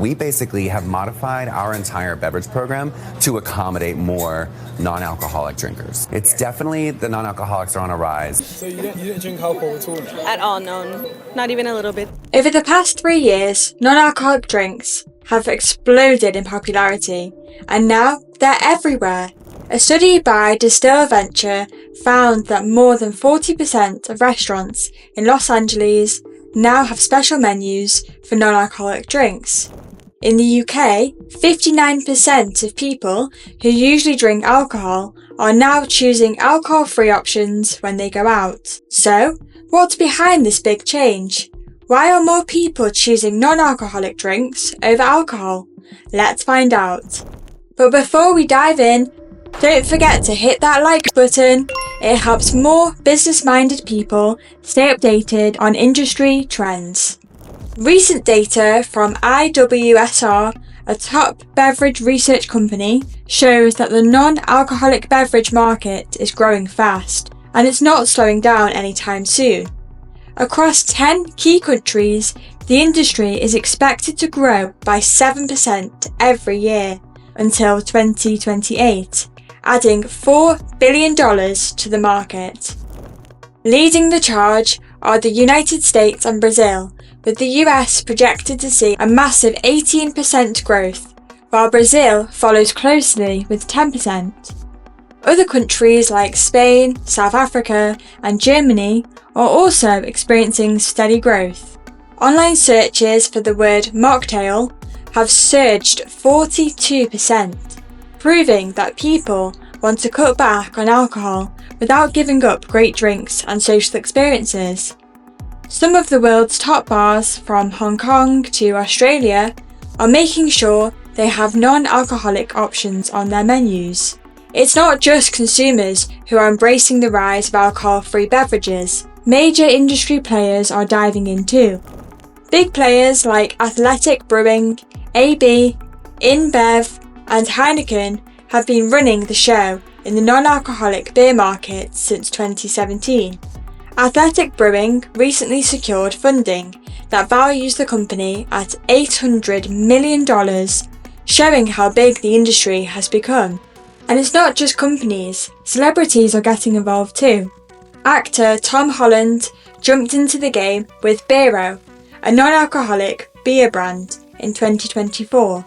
we basically have modified our entire beverage program to accommodate more non-alcoholic drinkers. It's definitely, the non-alcoholics are on a rise. So you don't drink alcohol at all now? At all, no. Not even a little bit. Over the past 3 years, non-alcoholic drinks have exploded in popularity, and now they're everywhere. A study by Distill Venture found that more than 40% of restaurants in Los Angeles now have special menus for non-alcoholic drinks. In the UK, 59% of people who usually drink alcohol are now choosing alcohol-free options when they go out. So, what's behind this big change? Why are more people choosing non-alcoholic drinks over alcohol? Let's find out. But before we dive in, don't forget to hit that like button. It helps more business-minded people stay updated on industry trends. Recent data from IWSR, a top beverage research company, shows that the non-alcoholic beverage market is growing fast, and it's not slowing down anytime soon. Across 10 key countries, the industry is expected to grow by 7% every year until 2028. Adding $4 billion to the market. Leading the charge are the United States and Brazil, with the US projected to see a massive 18% growth, while Brazil follows closely with 10%. Other countries like Spain, South Africa, and Germany are also experiencing steady growth. Online searches for the word mocktail have surged 42%. Proving that people want to cut back on alcohol without giving up great drinks and social experiences. Some of the world's top bars, from Hong Kong to Australia, are making sure they have non-alcoholic options on their menus. It's not just consumers who are embracing the rise of alcohol-free beverages. Major industry players are diving in too. Big players like Athletic Brewing, AB, InBev, and Heineken have been running the show in the non-alcoholic beer market since 2017. Athletic Brewing recently secured funding that values the company at $800 million, showing how big the industry has become. And it's not just companies, celebrities are getting involved too. Actor Tom Holland jumped into the game with Beero, a non-alcoholic beer brand, in 2024.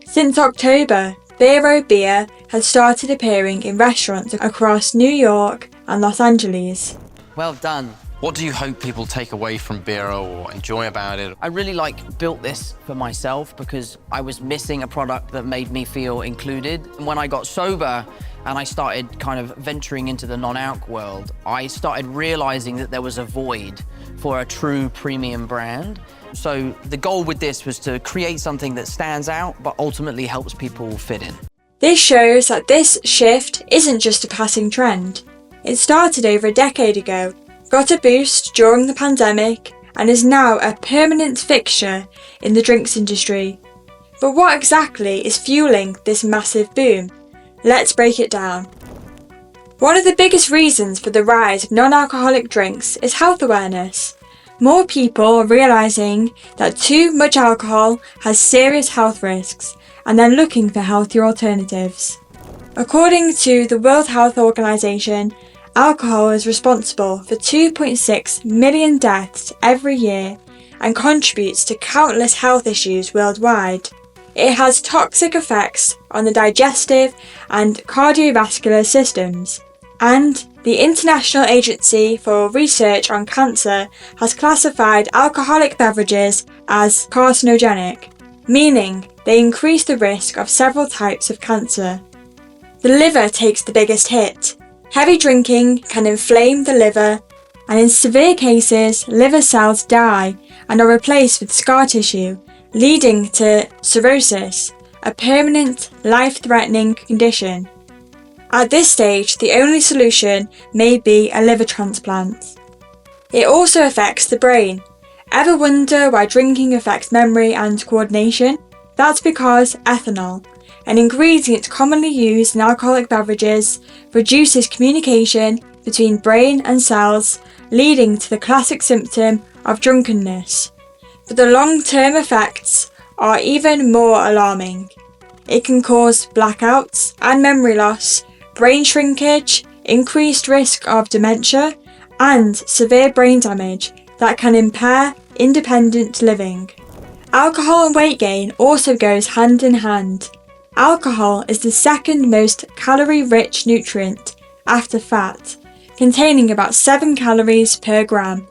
Since October, Beero beer has started appearing in restaurants across New York and Los Angeles. Well done. What do you hope people take away from Beero or enjoy about it? I really built this for myself because I was missing a product that made me feel included. And when I got sober and I started kind of venturing into the non-alc world, I started realizing that there was a void for a true premium brand. So the goal with this was to create something that stands out, but ultimately helps people fit in. This shows that this shift isn't just a passing trend. It started over a decade ago, got a boost during the pandemic, and is now a permanent fixture in the drinks industry. But what exactly is fueling this massive boom? Let's break it down. One of the biggest reasons for the rise of non-alcoholic drinks is health awareness. More people are realising that too much alcohol has serious health risks, and they're looking for healthier alternatives. According to the World Health Organization, alcohol is responsible for 2.6 million deaths every year and contributes to countless health issues worldwide. It has toxic effects on the digestive and cardiovascular systems, and the International Agency for Research on Cancer has classified alcoholic beverages as carcinogenic, meaning they increase the risk of several types of cancer. The liver takes the biggest hit. Heavy drinking can inflame the liver, and in severe cases, liver cells die and are replaced with scar tissue, leading to cirrhosis, a permanent, life-threatening condition. At this stage, the only solution may be a liver transplant. It also affects the brain. Ever wonder why drinking affects memory and coordination? That's because ethanol, an ingredient commonly used in alcoholic beverages, reduces communication between brain and cells, leading to the classic symptom of drunkenness. But the long-term effects are even more alarming. It can cause blackouts and memory loss, brain shrinkage, increased risk of dementia, and severe brain damage that can impair independent living. Alcohol and weight gain also goes hand in hand. Alcohol is the second most calorie-rich nutrient after fat, containing about 7 calories per gram.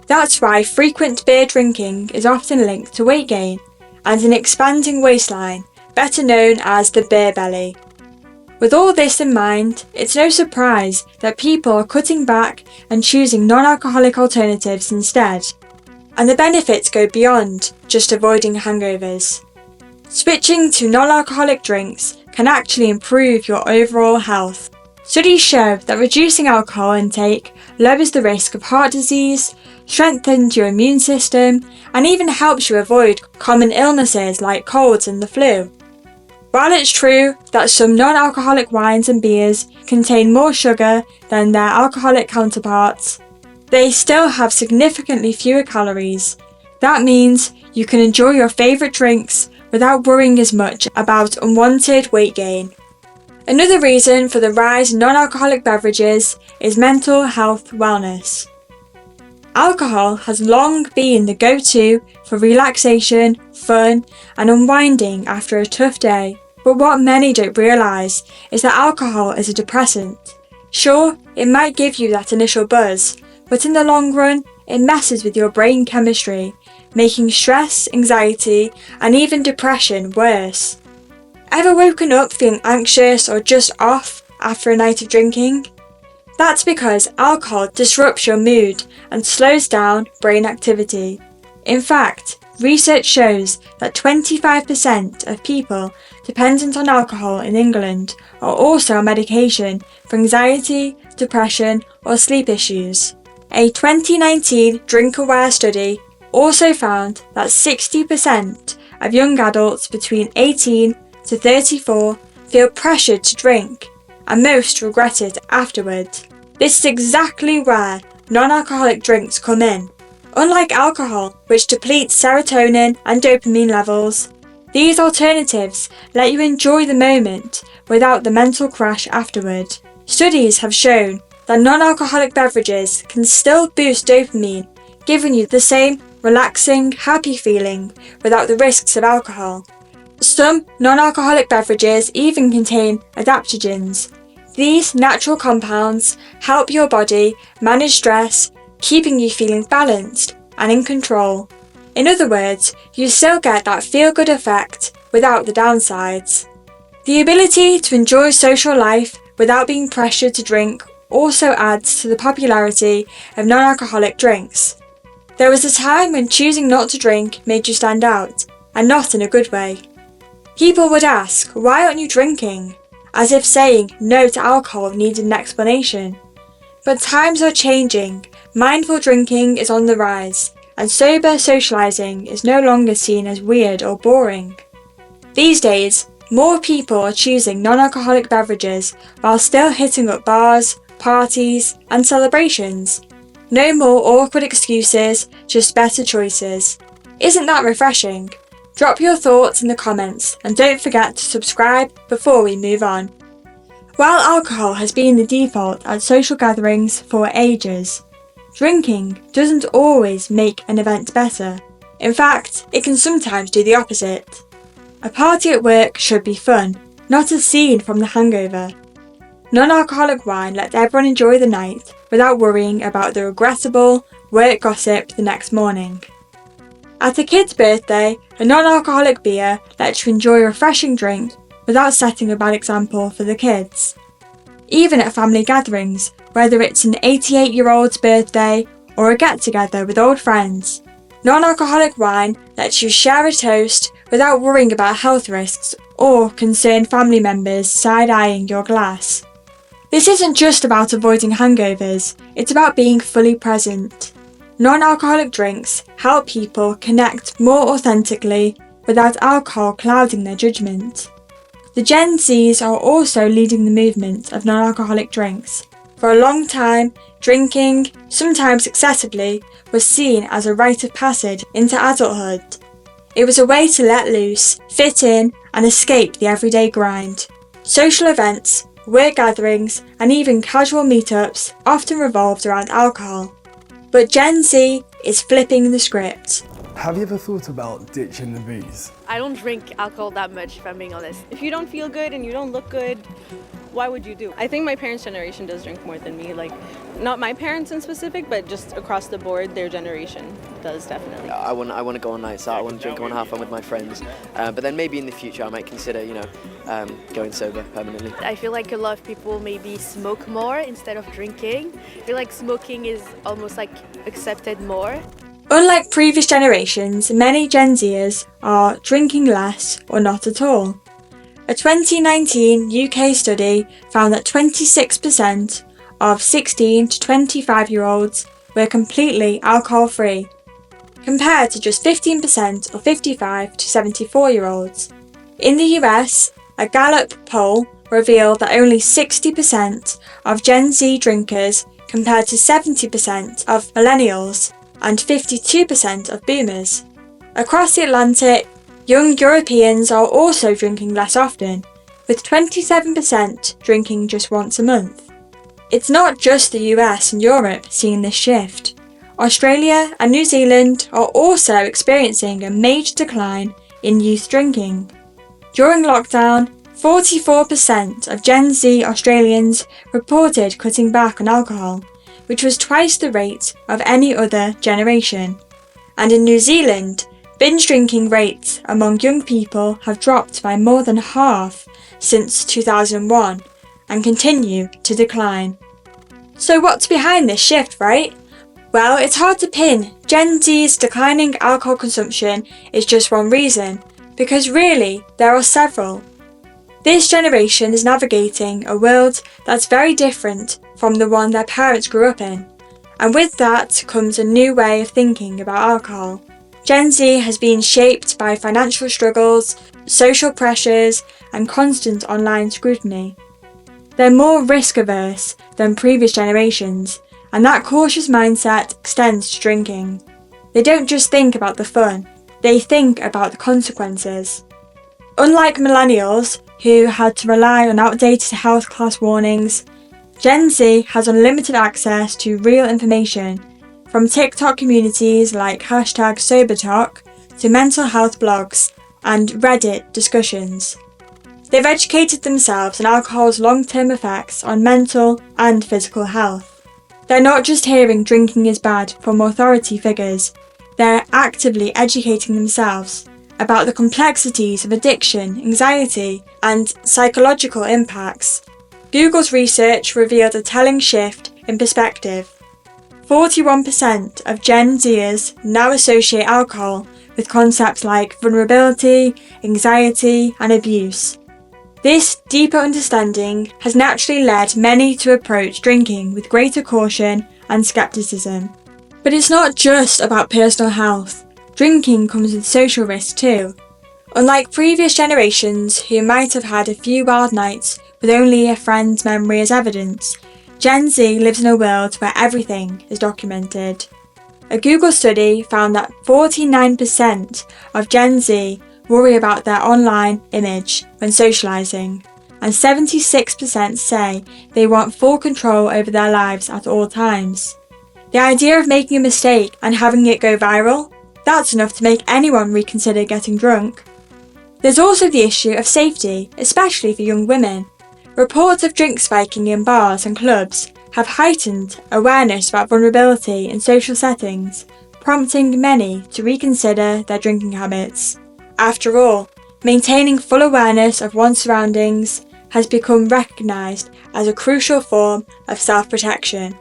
That's why frequent beer drinking is often linked to weight gain and an expanding waistline, better known as the beer belly. With all this in mind, it's no surprise that people are cutting back and choosing non-alcoholic alternatives instead. And the benefits go beyond just avoiding hangovers. Switching to non-alcoholic drinks can actually improve your overall health. Studies show that reducing alcohol intake lowers the risk of heart disease, strengthens your immune system, and even helps you avoid common illnesses like colds and the flu. While it's true that some non-alcoholic wines and beers contain more sugar than their alcoholic counterparts, they still have significantly fewer calories. That means you can enjoy your favourite drinks without worrying as much about unwanted weight gain. Another reason for the rise in non-alcoholic beverages is mental health wellness. Alcohol has long been the go-to for relaxation, fun, and unwinding after a tough day. But what many don't realise is that alcohol is a depressant. Sure, it might give you that initial buzz, but in the long run, it messes with your brain chemistry, making stress, anxiety, and even depression worse. Ever woken up feeling anxious or just off after a night of drinking? That's because alcohol disrupts your mood and slows down brain activity. In fact, research shows that 25% of people dependent on alcohol in England are also on medication for anxiety, depression, or sleep issues. A 2019 DrinkAware study also found that 60% of young adults between 18 to 34 feel pressured to drink, and most regret it afterward. This is exactly where non-alcoholic drinks come in. Unlike alcohol, which depletes serotonin and dopamine levels, these alternatives let you enjoy the moment without the mental crash afterward. Studies have shown that non-alcoholic beverages can still boost dopamine, giving you the same relaxing, happy feeling without the risks of alcohol. Some non-alcoholic beverages even contain adaptogens. These natural compounds help your body manage stress, keeping you feeling balanced and in control. In other words, you still get that feel-good effect without the downsides. The ability to enjoy social life without being pressured to drink also adds to the popularity of non-alcoholic drinks. There was a time when choosing not to drink made you stand out, and not in a good way. People would ask, "Why aren't you drinking?" as if saying no to alcohol needed an explanation. But times are changing, mindful drinking is on the rise, and sober socialising is no longer seen as weird or boring. These days, more people are choosing non-alcoholic beverages while still hitting up bars, parties, and celebrations. No more awkward excuses, just better choices. Isn't that refreshing? Drop your thoughts in the comments and don't forget to subscribe before we move on. While alcohol has been the default at social gatherings for ages, drinking doesn't always make an event better. In fact, it can sometimes do the opposite. A party at work should be fun, not a scene from The Hangover. Non-alcoholic wine lets everyone enjoy the night without worrying about the regrettable work gossip the next morning. At a kid's birthday, a non-alcoholic beer lets you enjoy a refreshing drink without setting a bad example for the kids. Even at family gatherings, whether it's an 88-year-old's birthday or a get-together with old friends, non-alcoholic wine lets you share a toast without worrying about health risks or concerned family members side-eyeing your glass. This isn't just about avoiding hangovers, it's about being fully present. Non-alcoholic drinks help people connect more authentically without alcohol clouding their judgment. The Gen Zs are also leading the movement of non-alcoholic drinks. For a long time, drinking, sometimes excessively, was seen as a rite of passage into adulthood. It was a way to let loose, fit in, and escape the everyday grind. Social events, work gatherings, and even casual meetups often revolved around alcohol. But Gen Z is flipping the script. Have you ever thought about ditching the booze? I don't drink alcohol that much, if I'm being honest. If you don't feel good and you don't look good, why would you do? I think my parents' generation does drink more than me. Like, not my parents in specific, but just across the board, their generation does definitely. I want to go on nights out. I want to drink. I want to have fun with my friends. But then maybe in the future I might consider, going sober permanently. I feel like a lot of people maybe smoke more instead of drinking. I feel like smoking is almost like accepted more. Unlike previous generations, many Gen Zers are drinking less or not at all. A 2019 UK study found that 26% of 16 to 25-year-olds were completely alcohol-free, compared to just 15% of 55 to 74-year-olds. In the US, a Gallup poll revealed that only 60% of Gen Z drinkers compared to 70% of millennials and 52% of boomers. Across the Atlantic, young Europeans are also drinking less often, with 27% drinking just once a month. It's not just the US and Europe seeing this shift. Australia and New Zealand are also experiencing a major decline in youth drinking. During lockdown, 44% of Gen Z Australians reported cutting back on alcohol, which was twice the rate of any other generation. And in New Zealand, binge drinking rates among young people have dropped by more than half since 2001 and continue to decline. So what's behind this shift, right? Well, it's hard to pin. Gen Z's declining alcohol consumption is just one reason, because really there are several. This generation is navigating a world that's very different from the one their parents grew up in, and with that comes a new way of thinking about alcohol. Gen Z has been shaped by financial struggles, social pressures, and constant online scrutiny. They're more risk-averse than previous generations, and that cautious mindset extends to drinking. They don't just think about the fun, they think about the consequences. Unlike millennials, who had to rely on outdated health class warnings, Gen Z has unlimited access to real information, from TikTok communities like #SoberTalk to mental health blogs and Reddit discussions. They've educated themselves on alcohol's long-term effects on mental and physical health. They're not just hearing drinking is bad from authority figures, they're actively educating themselves about the complexities of addiction, anxiety, and psychological impacts. Google's research revealed a telling shift in perspective. 41% of Gen Zers now associate alcohol with concepts like vulnerability, anxiety, and abuse. This deeper understanding has naturally led many to approach drinking with greater caution and skepticism. But it's not just about personal health. Drinking comes with social risks too. Unlike previous generations who might have had a few wild nights with only a friend's memory as evidence, Gen Z lives in a world where everything is documented. A Google study found that 49% of Gen Z worry about their online image when socialising, and 76% say they want full control over their lives at all times. The idea of making a mistake and having it go viral, that's enough to make anyone reconsider getting drunk. There's also the issue of safety, especially for young women. Reports of drink spiking in bars and clubs have heightened awareness about vulnerability in social settings, prompting many to reconsider their drinking habits. After all, maintaining full awareness of one's surroundings has become recognised as a crucial form of self-protection.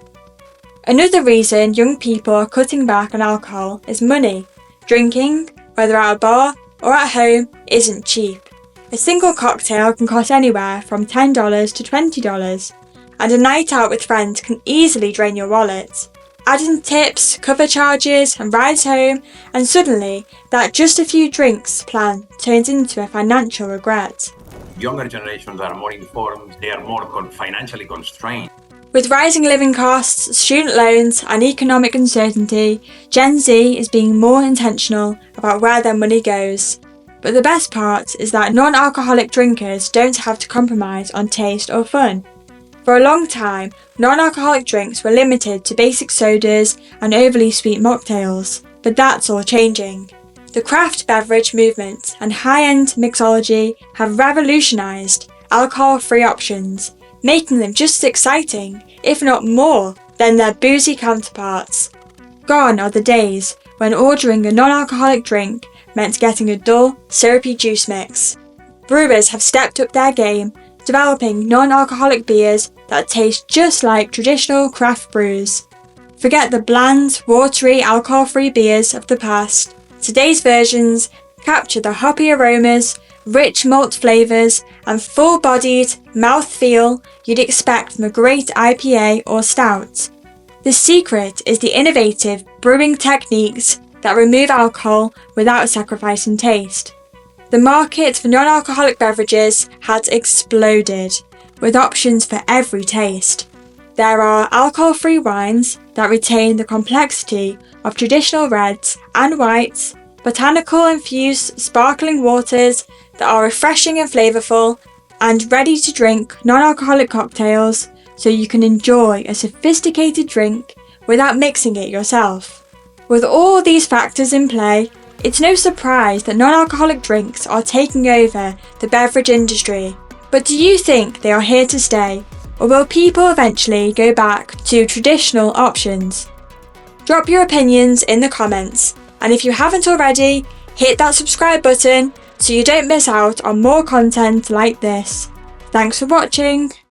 Another reason young people are cutting back on alcohol is money. Drinking, whether at a bar or at home, isn't cheap. A single cocktail can cost anywhere from $10 to $20, and a night out with friends can easily drain your wallet. Add in tips, cover charges, and rides home, and suddenly, that just a few drinks plan turns into a financial regret. Younger generations are more informed, they are more financially constrained. With rising living costs, student loans, and economic uncertainty, Gen Z is being more intentional about where their money goes. But the best part is that non-alcoholic drinkers don't have to compromise on taste or fun. For a long time, non-alcoholic drinks were limited to basic sodas and overly sweet mocktails, but that's all changing. The craft beverage movement and high-end mixology have revolutionised alcohol-free options, making them just as exciting, if not more, than their boozy counterparts. Gone are the days when ordering a non-alcoholic drink meant getting a dull, syrupy juice mix. Brewers have stepped up their game, developing non-alcoholic beers that taste just like traditional craft brews. Forget the bland, watery, alcohol-free beers of the past. Today's versions capture the hoppy aromas, rich malt flavours, and full-bodied mouthfeel you'd expect from a great IPA or stout. The secret is the innovative brewing techniques that remove alcohol without sacrificing taste. The market for non-alcoholic beverages has exploded, with options for every taste. There are alcohol-free wines that retain the complexity of traditional reds and whites, botanical-infused sparkling waters that are refreshing and flavourful, and ready-to-drink non-alcoholic cocktails so you can enjoy a sophisticated drink without mixing it yourself. With all these factors in play, it's no surprise that non-alcoholic drinks are taking over the beverage industry. But do you think they are here to stay, or will people eventually go back to traditional options? Drop your opinions in the comments, and if you haven't already, hit that subscribe button so you don't miss out on more content like this. Thanks for watching.